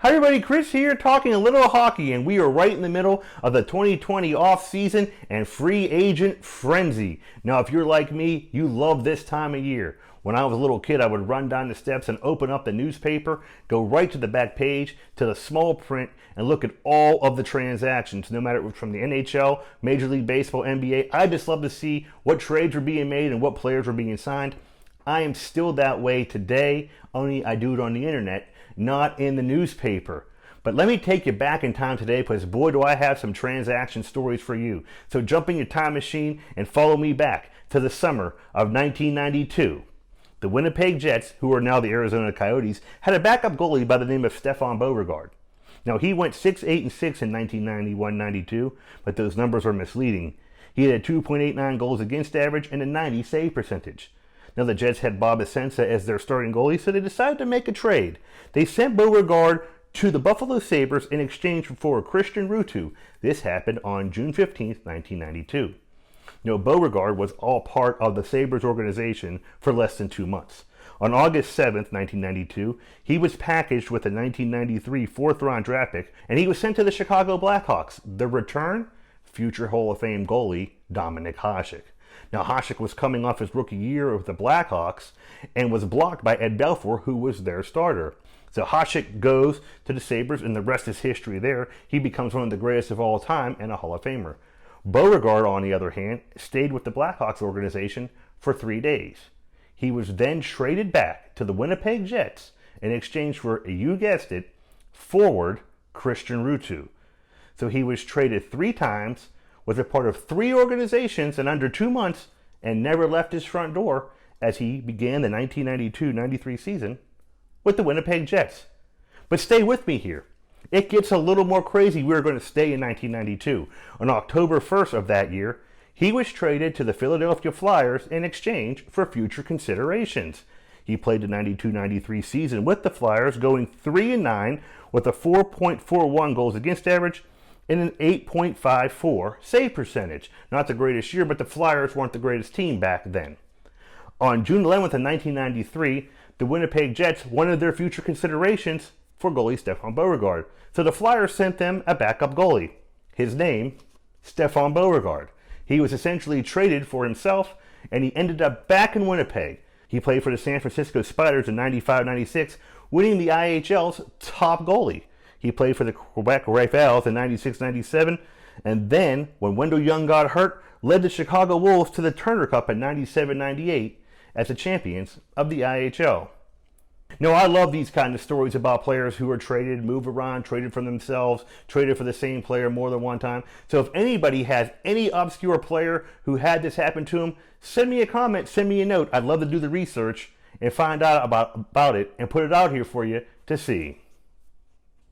Hi everybody, Chris here talking a little hockey, and we are right in the middle of the 2020 off-season and free agent frenzy. Now if you're like me, you love this time of year. When I was a little kid, I would run down the steps and open up the newspaper, go right to the back page, to the small print, and look at all of the transactions, no matter if it was from the NHL, Major League Baseball, NBA. I just love to see what trades were being made and what players were being signed. I am still that way today, only I do it on the internet, not in the newspaper. But let me take you back in time today, because boy do I have some transaction stories for you. So jump in your time machine and follow me back to the summer of 1992. The Winnipeg Jets, who are now the Arizona Coyotes, had a backup goalie by the name of Stephane Beauregard. Now he went 6-8-6 in 1991-92, but those numbers are misleading. He had a 2.89 goals against average and a 90 save percentage. Now the Jets had Bob Essensa as their starting goalie, so they decided to make a trade. They sent Beauregard to the Buffalo Sabres in exchange for Christian Ruutu. This happened on June 15, 1992. Now Beauregard was all part of the Sabres organization for less than 2 months. On August 7, 1992, he was packaged with a 1993 fourth-round draft pick, and he was sent to the Chicago Blackhawks. The return? Future Hall of Fame goalie Dominik Hasek. Now, Hasek was coming off his rookie year with the Blackhawks and was blocked by Ed Belfour, who was their starter. So Hasek goes to the Sabres, and the rest is history there. He becomes one of the greatest of all time and a Hall of Famer. Beauregard, on the other hand, stayed with the Blackhawks organization for 3 days. He was then traded back to the Winnipeg Jets in exchange for, you guessed it, forward Christian Ruutu. So he was traded 3 times, was a part of 3 organizations in under 2 months, and never left his front door as he began the 1992-93 season with the Winnipeg Jets. But stay with me here. It gets a little more crazy. We're going to stay in 1992. On October 1st of that year, he was traded to the Philadelphia Flyers in exchange for future considerations. He played the 92-93 season with the Flyers, going 3-9 with a 4.41 goals against average and an 8.54 save percentage. Not the greatest year, but the Flyers weren't the greatest team back then. On June 11th of 1993, the Winnipeg Jets wanted their future considerations for goalie Stephane Beauregard. So the Flyers sent them a backup goalie. His name, Stephane Beauregard. He was essentially traded for himself, and he ended up back in Winnipeg. He played for the San Francisco Spiders in 95-96, winning the IHL's top goalie. He played for the Quebec Rifles in 96-97, and then, when Wendell Young got hurt, led the Chicago Wolves to the Turner Cup in 97-98 as the champions of the IHL. Now, I love these kind of stories about players who are traded, move around, traded for themselves, traded for the same player more than one time. So if anybody has any obscure player who had this happen to him, send me a comment, send me a note. I'd love to do the research and find out about it and put it out here for you to see.